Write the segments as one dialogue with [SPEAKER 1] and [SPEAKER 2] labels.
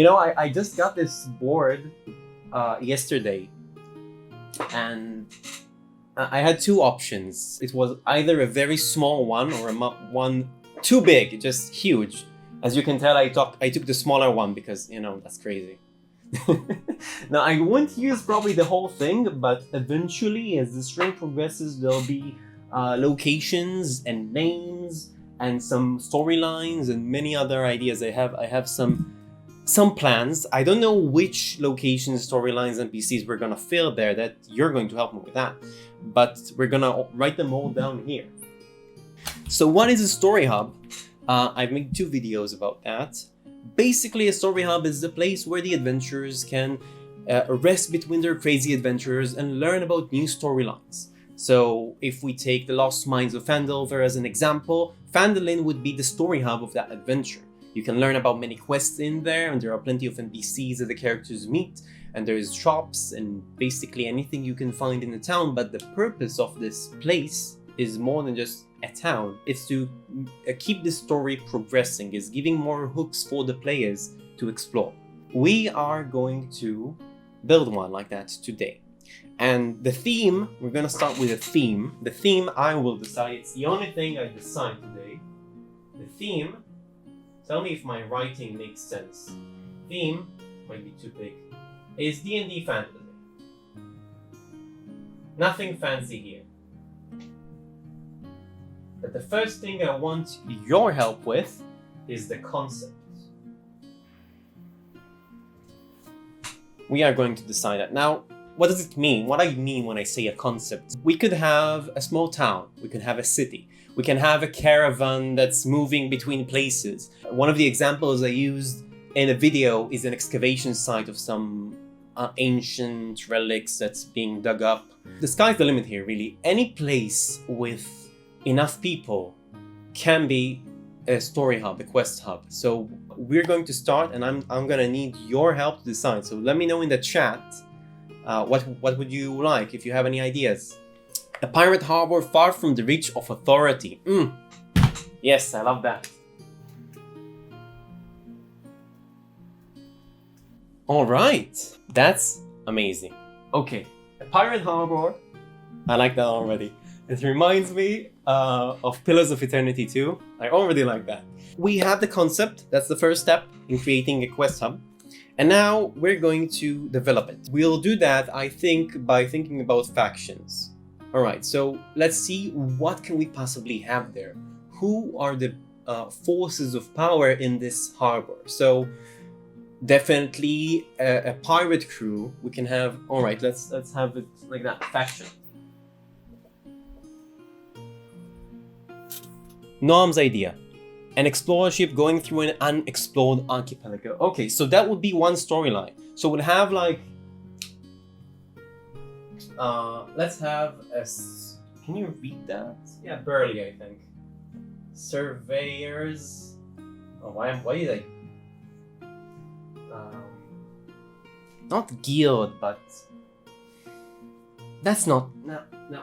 [SPEAKER 1] I just got this board yesterday, and I had two options. It was either a very small one or one too big, just huge. As you can tell, I took the smaller one because, that's crazy. Now, I won't use probably the whole thing, but eventually, as the string progresses, there'll be locations and names and some storylines and many other ideas. I have some plans. I don't know which locations, storylines, and NPCs we're gonna fill there. That you're going to help me with that, but we're gonna write them all down here. So, what is a story hub? I've made 2 videos about that. Basically, a story hub is the place where the adventurers can rest between their crazy adventures and learn about new storylines. So if we take the Lost Mines of Phandelver as an example, Phandalin would be the story hub of that adventure. You can learn about many quests in there, and there are plenty of NPCs that the characters meet, and there's shops and basically anything you can find in the town. But the purpose of this place is more than just a town. It's to keep the story progressing, is giving more hooks for the players to explore. We are going to build one like that today. And the theme, we're gonna start with a theme. The theme I will decide. It's the only thing I decide today. The theme, tell me if my writing makes sense. Theme, might be too big, is D&D fantasy. Nothing fancy here. But the first thing I want your help with is the concept. We are going to decide that. Now, what does it mean? What I mean when I say a concept? We could have a small town. We could have a city. We can have a caravan that's moving between places. One of the examples I used in a video is an excavation site of some ancient relics that's being dug up. The sky's the limit here, really. Any place with enough people can be a story hub, a quest hub. So we're going to start, and I'm gonna need your help to decide. So let me know in the chat what would you like, if you have any ideas. A pirate harbor far from the reach of authority. Yes, I love that. All right, that's amazing. Okay, a pirate harbor. I like that already. It reminds me of Pillars of Eternity 2. I already like that. We have the concept. That's the first step in creating a quest hub. And now we're going to develop it. We'll do that, I think, by thinking about factions. All right, so let's see, what can we possibly have there? Who are the forces of power in this harbor? So definitely a pirate crew. We can have, all right, let's have it like that, faction. Noam's idea. An explorer ship going through an unexplored archipelago. Okay, so that would be one storyline. So we'll have like... let's have a... Can you read that? Yeah, barely, I think. Surveyors... Oh, why did I... not guild, but... That's not... No.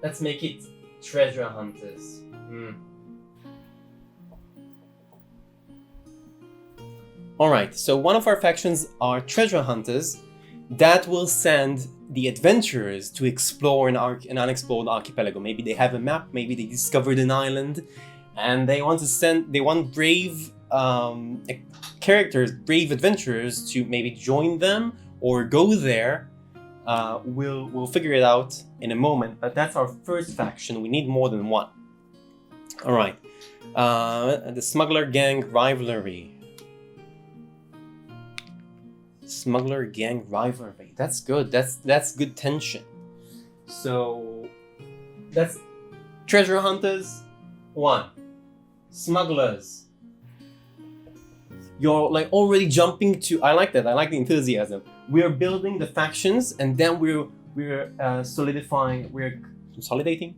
[SPEAKER 1] Let's make it treasure hunters. Alright, so one of our factions are treasure hunters that will send the adventurers to explore an unexplored archipelago. Maybe they have a map, maybe they discovered an island, and they want brave characters, brave adventurers to maybe join them or go there. We'll figure it out in a moment, but that's our first faction. We need more than one. Alright, the Smuggler Gang Rivalry. Smuggler Gang Rivalry. That's good. That's good tension. So that's treasure hunters 1, smugglers. You're like already jumping to. I like that. I like the enthusiasm. We're building the factions, and then we're solidifying. We're consolidating,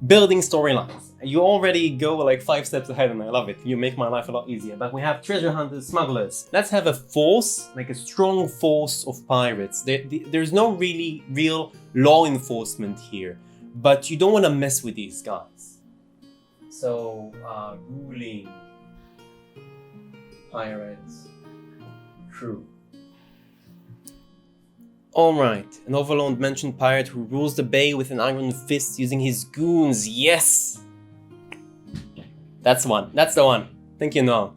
[SPEAKER 1] building storylines. You already go like 5 steps ahead, and I love it. You make my life a lot easier. But we have treasure hunters, smugglers. Let's have a force, like a strong force of pirates. There's no real law enforcement here, but you don't want to mess with these guys. So, ruling pirates. crew. Alright, an overlord mentioned pirate who rules the bay with an iron fist using his goons. Yes! That's the one. Think you know.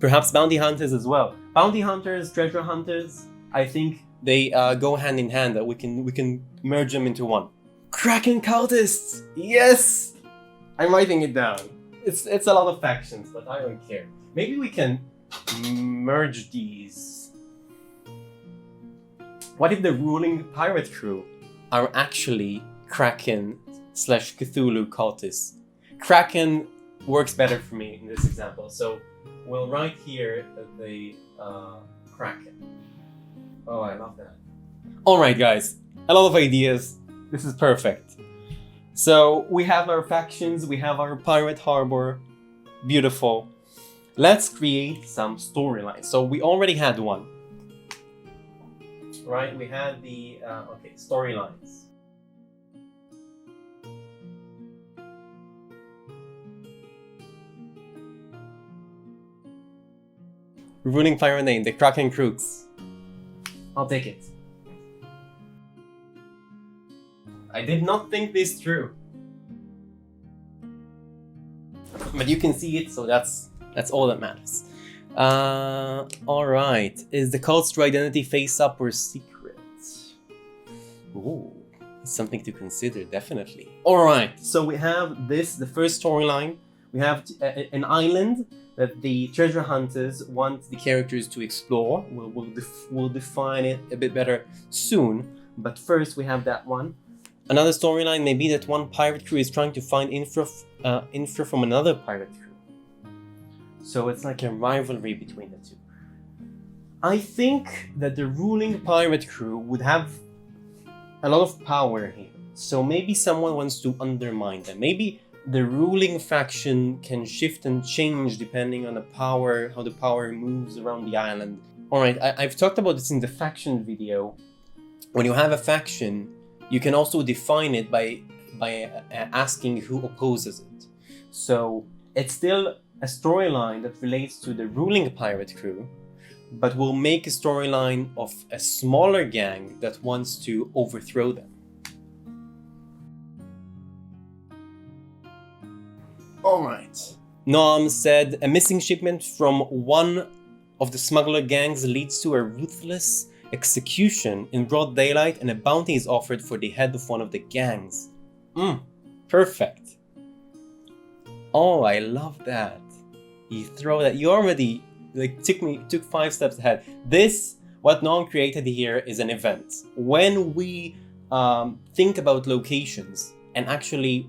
[SPEAKER 1] Perhaps bounty hunters as well. Bounty hunters, treasure hunters, I think they go hand in hand. That we can merge them into one. Kraken cultists! Yes! I'm writing it down. It's a lot of factions, but I don't care. Maybe we can merge these. What if the ruling pirate crew are actually Kraken/Cthulhu cultists? Kraken works better for me in this example, so we'll write here the Kraken. Oh, I love that. Alright guys, a lot of ideas. This is perfect. So we have our factions, we have our pirate harbor. Beautiful. Let's create some storylines. So we already had one. Right, we had the storylines. Ruling pirate name, the Kraken Crooks. I'll take it. I did not think this through. But you can see it, so that's all that matters. Alright. Is the cult's true identity face up or secret? Ooh, something to consider, definitely. Alright, so we have the first storyline. We have an island that the treasure hunters want the characters to explore. We'll define it a bit better soon, but first we have that one. Another storyline may be that one pirate crew is trying to find info from another pirate crew. So it's like a rivalry between the two. I think that the ruling pirate crew would have a lot of power here. So maybe someone wants to undermine them. Maybe the ruling faction can shift and change depending on how the power moves around the island. Alright, I've talked about this in the faction video. When you have a faction, you can also define it by asking who opposes it. So it's still a storyline that relates to the ruling pirate crew, but will make a storyline of a smaller gang that wants to overthrow them. Alright. Noam said, a missing shipment from one of the smuggler gangs leads to a ruthless execution in broad daylight, and a bounty is offered for the head of one of the gangs. Perfect. Oh, I love that. You throw that. You already took 5 steps ahead. What Noam created here is an event. When we think about locations and actually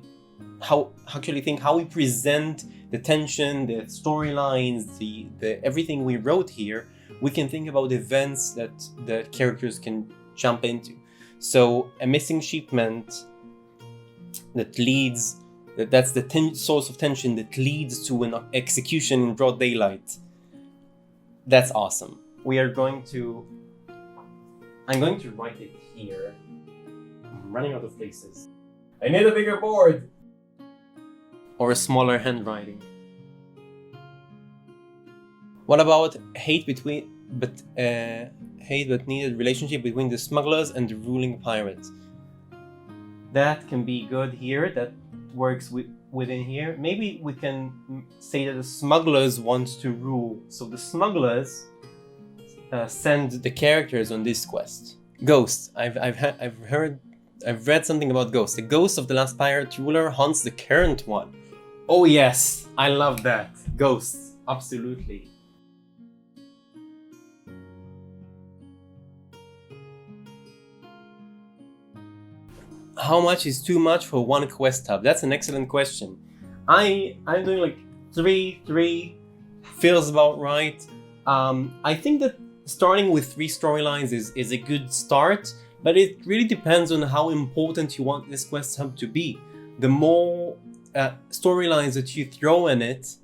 [SPEAKER 1] think how we present the tension, the storylines, the everything we wrote here, we can think about events that the characters can jump into. So a missing shipment that leads, that's the source of tension that leads to an execution in broad daylight. That's awesome. I'm going to write it here. I'm running out of places. I need a bigger board! Or a smaller handwriting. What about hate but needed relationship between the smugglers and the ruling pirates? That can be good here. That works within here. Maybe we can say that the smugglers want to rule. So the smugglers send the characters on this quest. Ghost. I've read something about Ghost. The ghost of the last pirate ruler haunts the current one. Oh yes, I love that. Ghosts, absolutely. How much is too much for one quest hub? That's an excellent question. I'm doing like 3 feels about right. I think that starting with 3 storylines is a good start, but it really depends on how important you want this quest hub to be. The more storylines that you throw in it,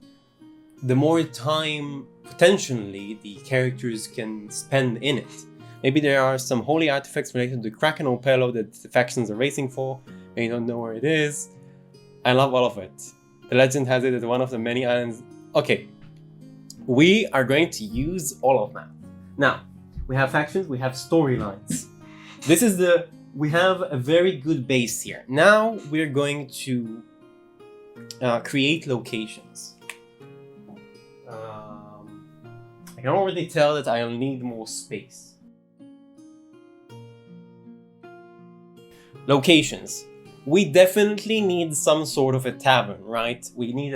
[SPEAKER 1] the more time potentially the characters can spend in it. Maybe there are some holy artifacts related to Kraken or Pelo that the factions are racing for, and you don't know where it is. I love all of it. The legend has it as one of the many islands. Okay, we are going to use all of that. Now, we have factions, we have storylines. We have a very good base here. Now we're going to create locations. I can already tell that I'll need more space. Locations. We definitely need some sort of a tavern, right? We need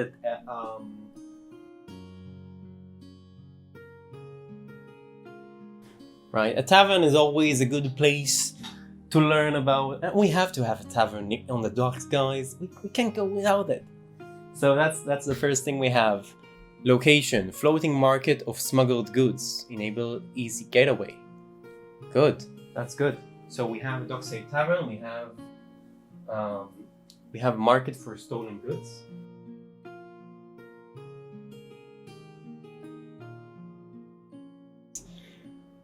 [SPEAKER 1] right? A tavern is always a good place to learn about. And we have to have a tavern on the docks, guys. We can't go without it. So that's the first thing we have. Location, floating market of smuggled goods. Enable easy getaway. Good, that's good. So we have a dockside tavern, we have market for stolen goods.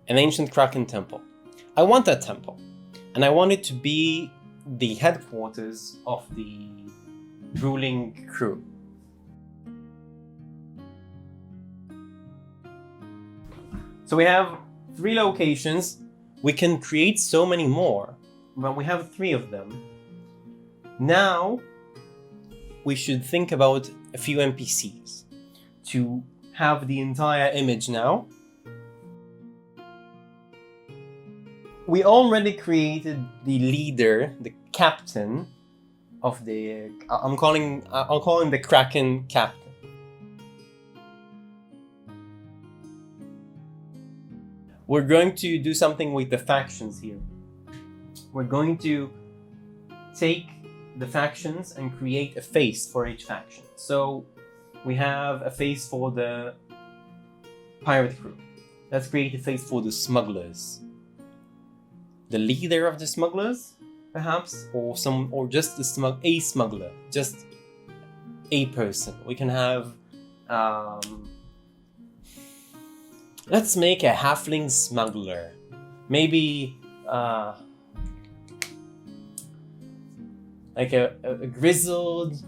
[SPEAKER 1] An ancient Kraken temple. I want that temple. And I want it to be the headquarters of the ruling crew. So we have 3 locations. We can create so many more, but we have 3 of them. Now, we should think about a few NPCs to have the entire image now. We already created the leader, the captain of the... I'll call him the Kraken captain. We're going to do something with the factions here. We're going to take the factions and create a face for each faction. So we have a face for the pirate crew. Let's create a face for the smugglers. The leader of the smugglers, perhaps, or just a smuggler, just a person. We can have. Let's make a halfling smuggler. Maybe like a grizzled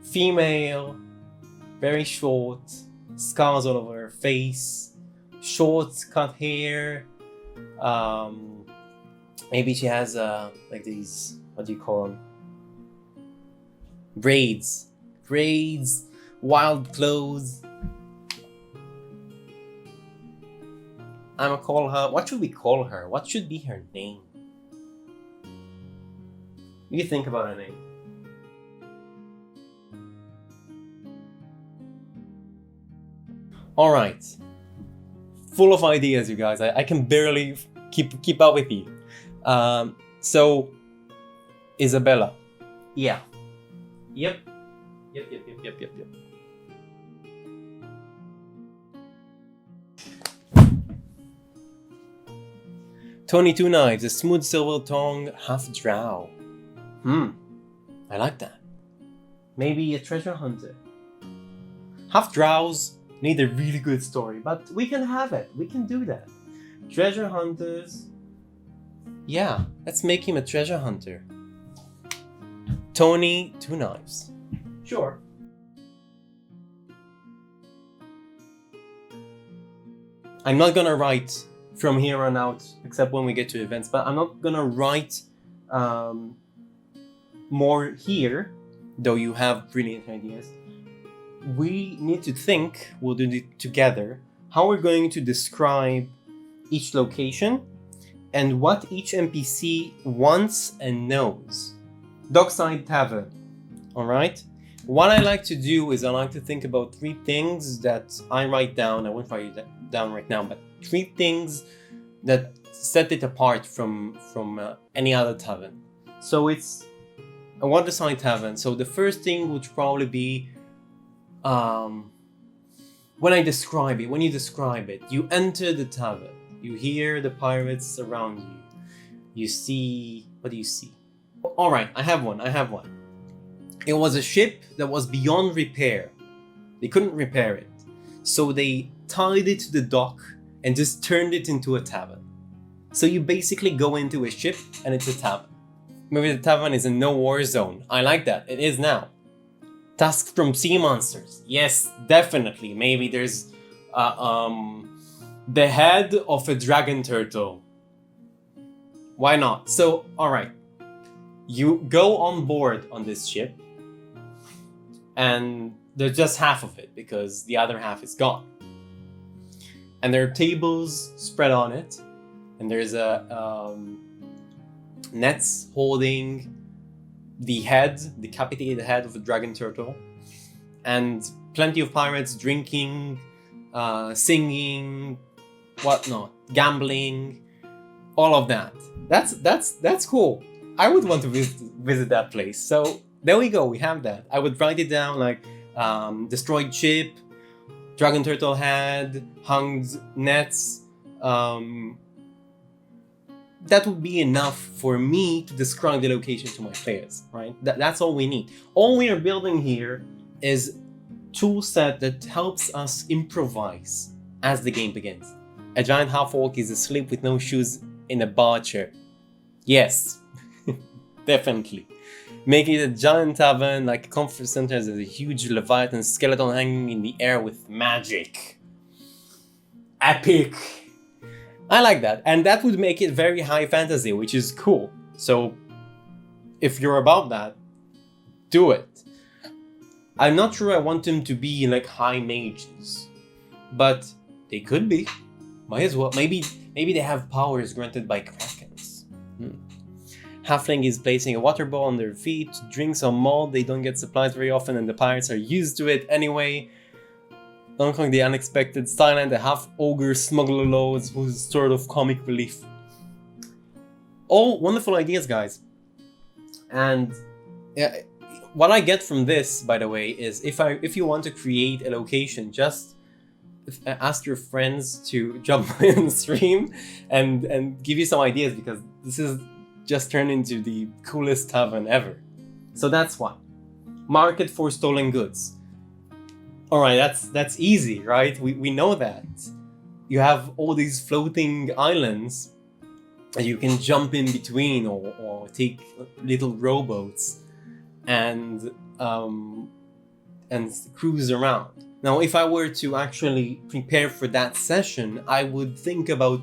[SPEAKER 1] female, very short, scars all over her face, short cut hair. Maybe she has like these, what do you call them? Braids, wild clothes. I'm gonna call her. What should we call her? What should be her name? You think about her name. All right. Full of ideas, you guys. I can barely keep up with you. So, Isabella. Yeah. Yep. Tony Two Knives, a smooth silver tongue, half drow. I like that. Maybe a treasure hunter. Half drows need a really good story, but we can have it. We can do that. Treasure hunters. Yeah, let's make him a treasure hunter. Tony Two Knives. Sure. I'm not gonna write from here on out, except when we get to events, but I'm not gonna write more here, though you have brilliant ideas. We need to think, we'll do it together, how we're going to describe each location and what each NPC wants and knows. Dockside Tavern, alright? What I like to do is I like to think about 3 things that I write down. I won't write it down right now, but 3 things that set it apart from any other tavern. So it's a waterside tavern. So the first thing would probably be when you describe it, you enter the tavern, you hear the pirates around you, you see, what do you see? Alright, I have one. It was a ship that was beyond repair. They couldn't repair it. So they tied it to the dock and just turned it into a tavern. So you basically go into a ship and it's a tavern. Maybe the tavern is a no war zone. I like that. It is now. Tasks from sea monsters. Yes, definitely. Maybe there's The head of a dragon turtle. Why not? So, alright. You go on board on this ship, and there's just half of it because the other half is gone. And there are tables spread on it, and there's a nets holding the head, the decapitated head of a dragon turtle, and plenty of pirates drinking, singing, whatnot, gambling, all of that. That's cool. I would want to visit that place. So there we go. We have that. I would write it down like destroyed ship, dragon turtle head, hunged nets. That would be enough for me to describe the location to my players, right? That's all we need. All we are building here is tool set that helps us improvise as the game begins. A giant half-orc is asleep with no shoes in a bar chair. Yes, definitely. Making it a giant tavern, like a conference center, as a huge leviathan skeleton hanging in the air with magic. Epic! I like that, and that would make it very high fantasy, which is cool. So, if you're about that, do it. I'm not sure I want them to be like high mages, but they could be. Might as well. Maybe they have powers granted by krakens. Halfling is placing a water ball on their feet to drink some malt. They don't get supplies very often, and the pirates are used to it anyway. Unlike the unexpected silent, a half-ogre smuggler lords who's sort of comic relief. All wonderful ideas, guys. And what I get from this, by the way, is if you want to create a location, just ask your friends to jump in the stream and give you some ideas, because this is just turned into the coolest tavern ever. So that's one. Market for stolen goods. Alright, that's easy, right? We know that. You have all these floating islands that you can jump in between or take little rowboats and cruise around. Now, if I were to actually prepare for that session, I would think about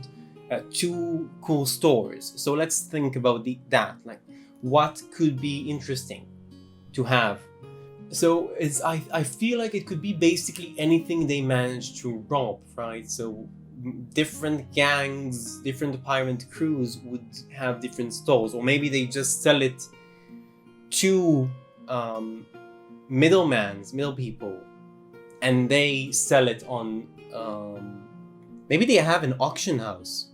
[SPEAKER 1] two cool stores. So let's think about that. Like, what could be interesting to have? So I feel like it could be basically anything they manage to rob, right? So different gangs, different pirate crews would have different stores, or maybe they just sell it to middle people, and they sell it on. Maybe they have an auction house.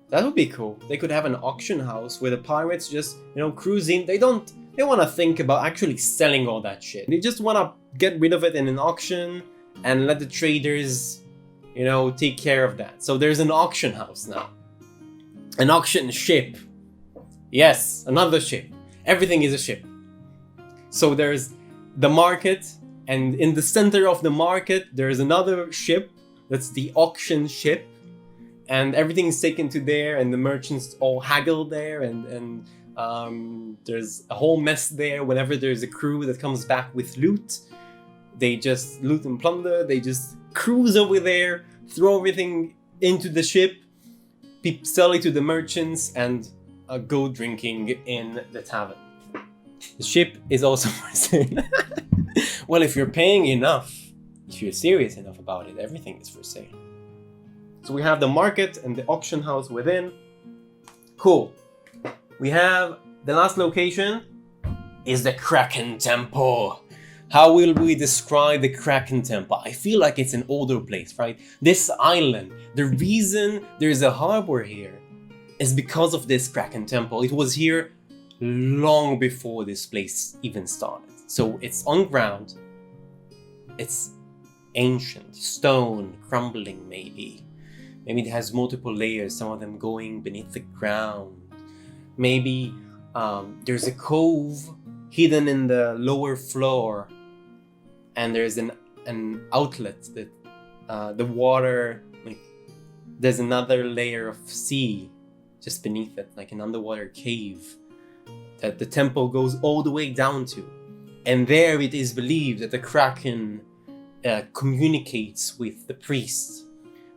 [SPEAKER 1] That would be cool. They could have an auction house where the pirates just, cruise in. They want to think about actually selling all that shit. They just want to get rid of it in an auction and let the traders, take care of that. So there's an auction house now. An auction ship. Yes, another ship. Everything is a ship. So there's the market, and in the center of the market, there's another ship. That's the auction ship. And everything is taken to there, and the merchants all haggle there, and there's a whole mess there. Whenever there's a crew that comes back with loot, they just loot and plunder. They just cruise over there, throw everything into the ship, sell it to the merchants, and go drinking in the tavern. The ship is also for sale. Well, if you're paying enough, if you're serious enough about it, everything is for sale. So we have the market and the auction house within. Cool. We have the last location is the Kraken Temple. How will we describe the Kraken Temple? I feel like it's an older place, right? This island, the reason there's a harbor here is because of this Kraken Temple. It was here long before this place even started. So it's on ground. It's ancient, stone, crumbling maybe. Maybe it has multiple layers, some of them going beneath the ground. Maybe there's a cove hidden in the lower floor, and there's an outlet that the water, like there's another layer of sea just beneath it, like an underwater cave that the temple goes all the way down to. And there it is believed that the Kraken communicates with the priest.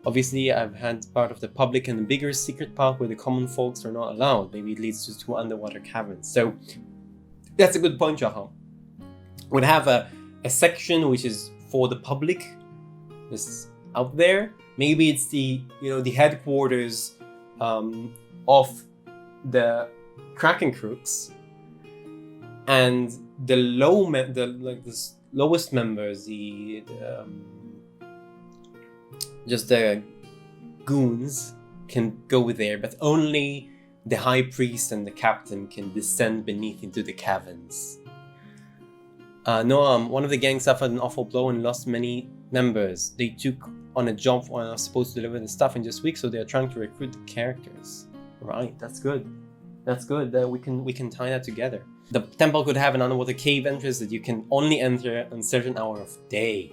[SPEAKER 1] Obviously, I've had part of the public and the bigger secret part where the common folks are not allowed. Maybe it leads to 2 underwater caverns. So that's a good point, Jaham. We'd have a section which is for the public, just out there. Maybe it's the headquarters of the Kraken crooks, and the lowest members, just the goons, can go there, but only the high priest and the captain can descend beneath into the caverns. Noam, one of the gang suffered an awful blow and lost many members. They took on a job and are supposed to deliver the stuff in just weeks, so they are trying to recruit the characters. Right, that's good. That's good. We can tie that together. The temple could have an underwater cave entrance that you can only enter on certain hour of day.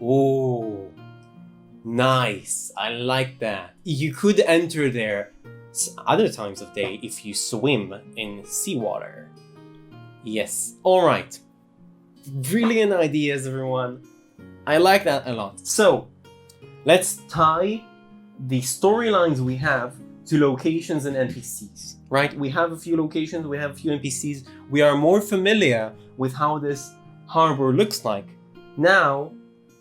[SPEAKER 1] Ooh, nice. I like that. You could enter there other times of day if you swim in seawater. Yes. All right. Brilliant ideas, everyone. I like that a lot. So, let's tie the storylines we have to locations and NPCs, right? We have a few locations, we have a few NPCs. We are more familiar with how this harbor looks like. Now,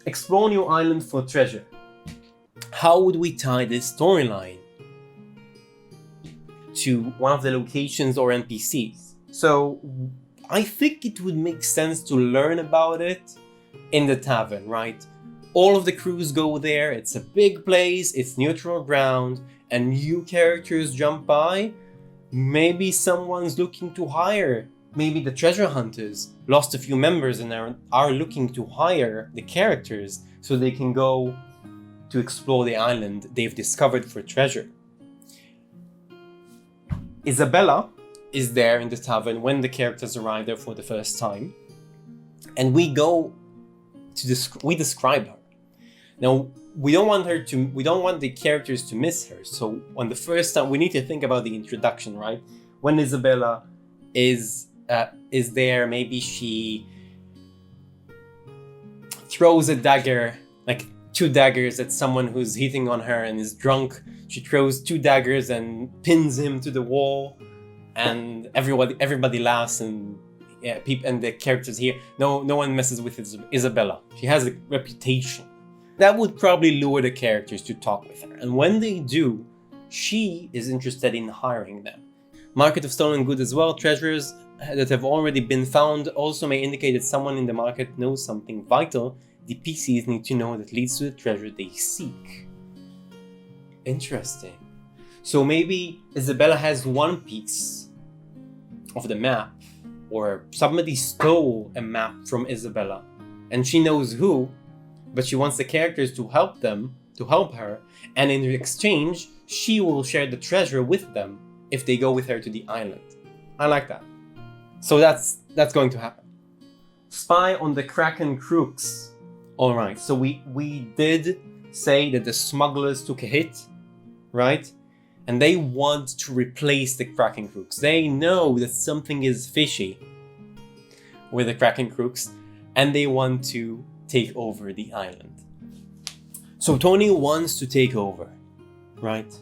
[SPEAKER 1] explore new island for treasure. How would we tie this storyline to one of the locations or NPCs? So, I think it would make sense to learn about it in the tavern, right? All of the crews go there, it's a big place, it's neutral ground, and new characters jump by. Maybe someone's looking to hire, maybe the treasure hunters lost a few members and are looking to hire the characters so they can go to explore the island they've discovered for treasure. Isabella is there in the tavern when the characters arrive there for the first time, and we go to we describe her. Now, we don't want the characters to miss her. So on the first time, we need to think about the introduction, right? When Isabella is there, maybe she throws a dagger, like 2 daggers at someone who's hitting on her and is drunk. She throws 2 daggers and pins him to the wall, and everybody laughs, and and the characters here. No one messes with Isabella. She has a reputation. That would probably lure the characters to talk with her, and when they do, she is interested in hiring them. Market of stolen goods as well. Treasures that have already been found also may indicate that someone in the market knows something vital the PCs need to know that leads to the treasure they seek. Interesting. So maybe Isabella has one piece of the map, or somebody stole a map from Isabella, and she knows who, but she wants the characters to help her, and in exchange, she will share the treasure with them if they go with her to the island. I like that. So that's going to happen. Spy on the Kraken crooks. Alright, so we did say that the smugglers took a hit, right? And they want to replace the Kraken crooks. They know that something is fishy with the Kraken crooks, and they want to take over the island. So Tony wants to take over, right?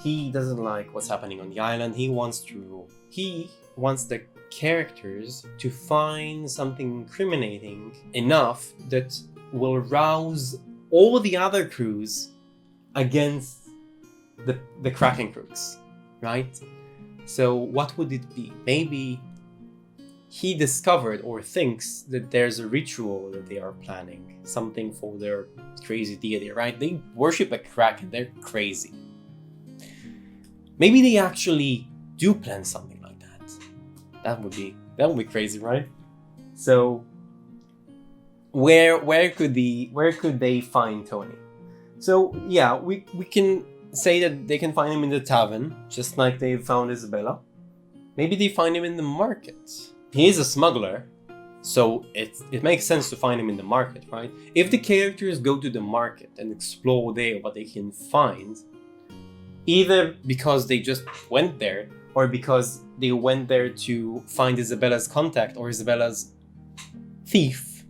[SPEAKER 1] He doesn't like what's happening on the island. He wants the characters to find something incriminating enough that will rouse all the other crews against the Kraken crooks, right? So what would it be? Maybe he discovered or thinks that there's a ritual that they are planning, something for their crazy deity, right? They worship a Kraken, they're crazy. Maybe they actually do plan something like that. That would be crazy, right? So where could they find Tony? So yeah, we can say that they can find him in the tavern, just like they found Isabella. Maybe they find him in the market. He is a smuggler, so it makes sense to find him in the market, right? If the characters go to the market and explore there what they can find, either because they just went there, or because they went there to find Isabella's contact or Isabella's thief,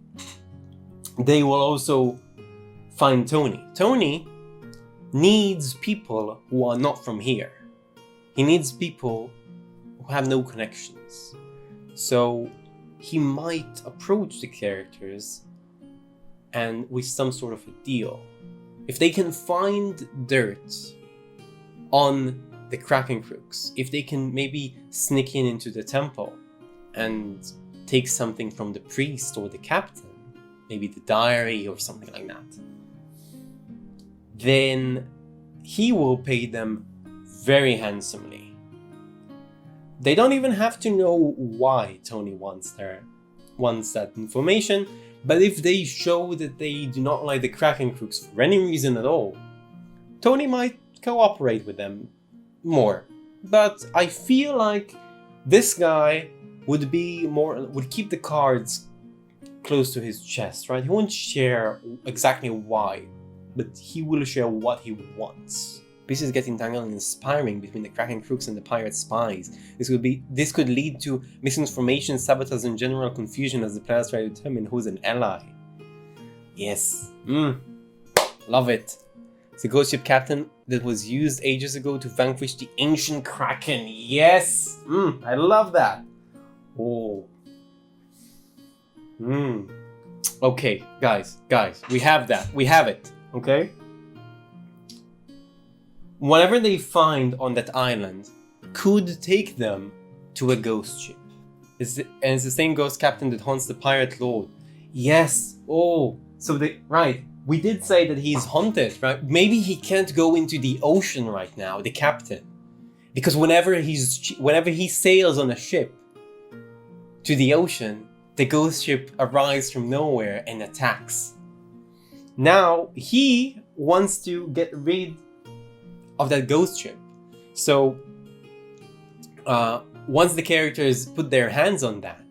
[SPEAKER 1] they will also find Tony. Tony needs people who are not from here. He needs people who have no connections. So he might approach the characters and with some sort of a deal. If they can find dirt on the Kraken crooks, if they can maybe sneak into the temple and take something from the priest or the captain, maybe the diary or something like that, then he will pay them very handsomely. They don't even have to know why Tony wants that information, but if they show that they do not like the Kraken crooks for any reason at all, Tony might cooperate with them more. But I feel like this guy would keep the cards close to his chest, right? He won't share exactly why, but he will share what he wants. This is getting tangled and inspiring between the Kraken crooks and the pirate spies. This could lead to misinformation, sabotage, and general confusion as the players try to determine who's an ally. Yes, love it. It's a ghost ship captain that was used ages ago to vanquish the ancient Kraken. Yes, I love that. Oh. Okay, guys, we have that. We have it. Okay. Whatever they find on that island could take them to a ghost ship. It's the same ghost captain that haunts the pirate lord. Yes. Oh, so we did say that he's haunted, right? Maybe he can't go into the ocean right now, the captain, because whenever he sails on a ship to the ocean, the ghost ship arrives from nowhere and attacks. Now he wants to get rid of that ghost ship. So once the characters put their hands on that,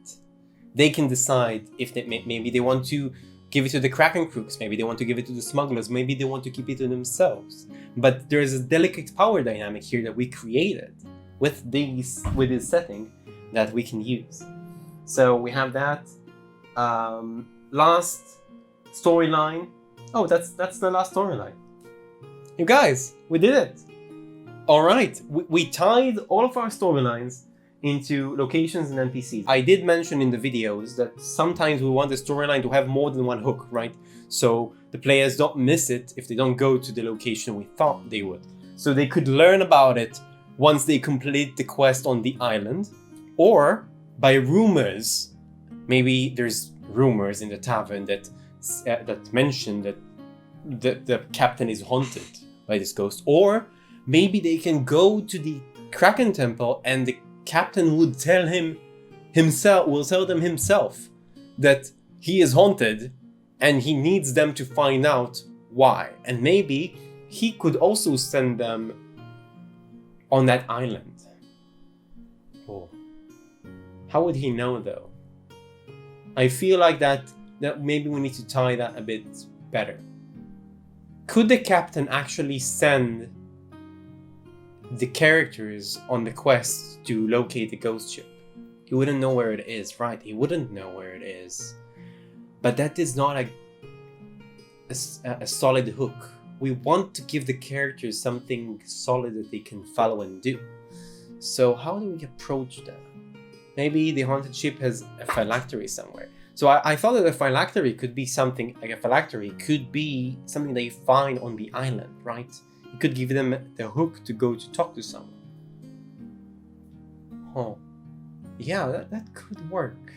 [SPEAKER 1] they can decide if maybe they want to give it to the Kraken crooks, maybe they want to give it to the smugglers, maybe they want to keep it to themselves. But there's a delicate power dynamic here that we created with this setting that we can use. So we have that. Last storyline. Oh, that's the last storyline. You guys, we did it! Alright, we tied all of our storylines into locations and NPCs. I did mention in the videos that sometimes we want the storyline to have more than one hook, right? So the players don't miss it if they don't go to the location we thought they would. So they could learn about it once they complete the quest on the island, or by rumors. Maybe there's rumors in the tavern that mention that the captain is haunted by this ghost, or maybe they can go to the Kraken temple and the captain would tell them himself that he is haunted and he needs them to find out why. And maybe he could also send them on that island. Oh. How would he know though? I feel like that maybe we need to tie that a bit better. Could the captain actually send the characters on the quest to locate the ghost ship? He wouldn't know where it is, right? He wouldn't know where it is. But that is not a solid hook. We want to give the characters something solid that they can follow and do. So how do we approach that? Maybe the haunted ship has a phylactery somewhere. So I thought that a phylactery could be something, like a phylactery could be something they find on the island, right? It could give them the hook to go to talk to someone. Oh, yeah, that could work.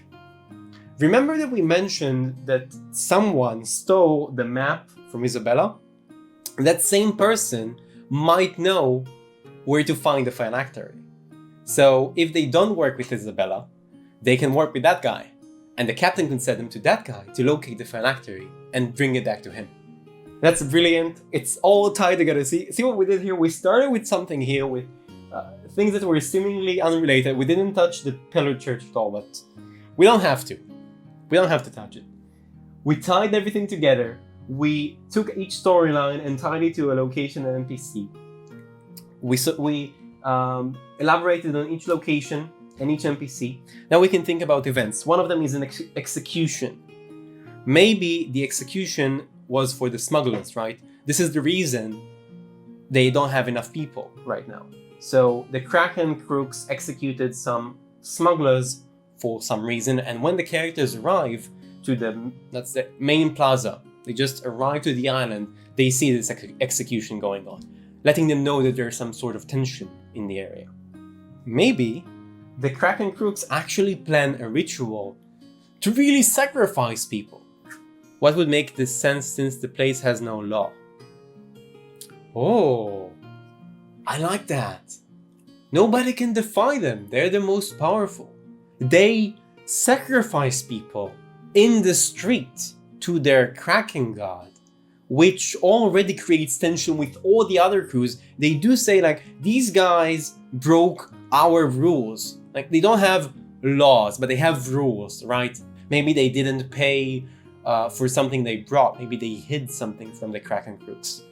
[SPEAKER 1] Remember that we mentioned that someone stole the map from Isabella? That same person might know where to find the phylactery. So if they don't work with Isabella, they can work with that guy. And the captain can send them to that guy to locate the phylactery and bring it back to him. That's brilliant. It's all tied together. See what we did here? We started with something here with things that were seemingly unrelated. We didn't touch the Pillar Church at all, but we don't have to. We don't have to touch it. We tied everything together. We took each storyline and tied it to a location and NPC. We elaborated on each location and each NPC. Now we can think about events. One of them is an execution. Maybe the execution was for the smugglers, right? This is the reason they don't have enough people right now. So the Kraken crooks executed some smugglers for some reason, and when the characters arrive to that's the main plaza, they just arrive to the island, they see this execution going on, letting them know that there's some sort of tension in the area. Maybe the Kraken crooks actually plan a ritual to really sacrifice people. What would make this sense since the place has no law? Oh, I like that. Nobody can defy them. They're the most powerful. They sacrifice people in the street to their Kraken god, which already creates tension with all the other crews. They do say like, these guys broke our rules. Like, they don't have laws, but they have rules, right? Maybe they didn't pay for something they brought. Maybe they hid something from the Kraken crooks.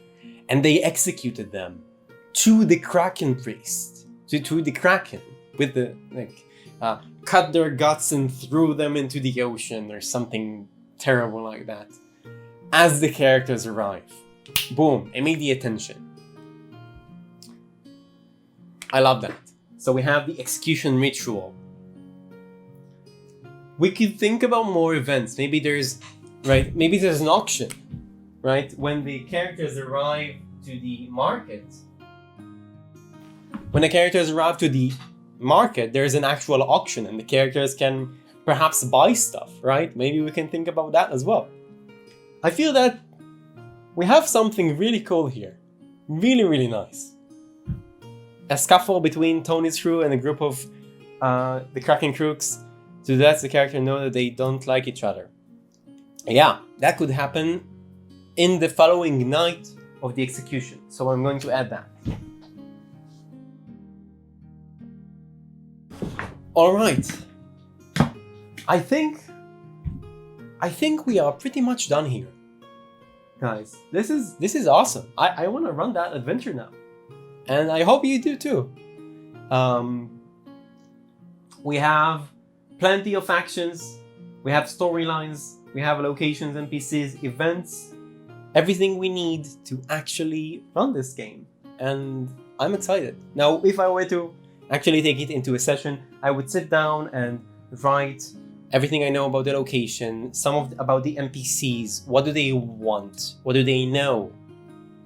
[SPEAKER 1] And they executed them to the Kraken priest, to the Kraken, with the, cut their guts and threw them into the ocean or something terrible like that. As the characters arrive. Boom, immediate tension. I love that. So we have the execution ritual. We could think about more events. Maybe there's an auction, right? When the characters arrive to the market. When the characters arrive to the market, there's an actual auction and the characters can perhaps buy stuff, right? Maybe we can think about that as well. I feel that we have something really cool here. Really, really nice. A scuffle between Tony's crew and a group of the Kraken crooks to let the character know that they don't like each other. Yeah, that could happen in the following night of the execution. So I'm going to add that. All right. I think we are pretty much done here. Guys, this is awesome. I want to run that adventure now. And I hope you do too. We have plenty of actions. We have storylines. We have locations, NPCs, events. Everything we need to actually run this game. And I'm excited. Now, if I were to actually take it into a session, I would sit down and write everything I know about the location, about the NPCs, what do they want, what do they know,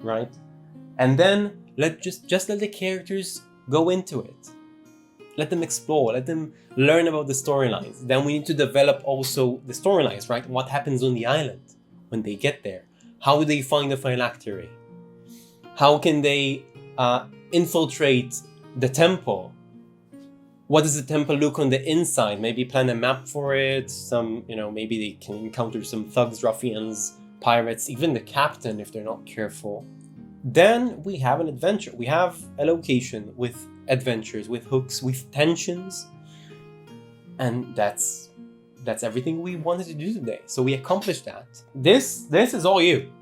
[SPEAKER 1] right? And then just let the characters go into it. Let them explore, let them learn about the storylines. Then we need to develop also the storylines, right? What happens on the island when they get there? How do they find the phylactery? How can they infiltrate the temple? What does the temple look on the inside? Maybe plan a map for it. Maybe they can encounter some thugs, ruffians, pirates, even the captain if they're not careful. Then we have an adventure. We have a location with adventures, with hooks, with tensions. And that's everything we wanted to do today. So we accomplished that. This is all you.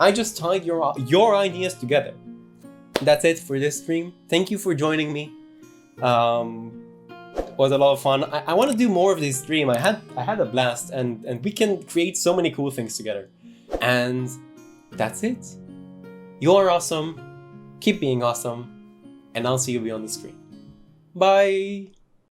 [SPEAKER 1] I just tied your ideas together. That's it for this stream. Thank you for joining me. It was a lot of fun. I want to do more of this stream. I had a blast, and we can create so many cool things together. And that's it. You're awesome. Keep being awesome. And I'll see you beyond the screen. Bye.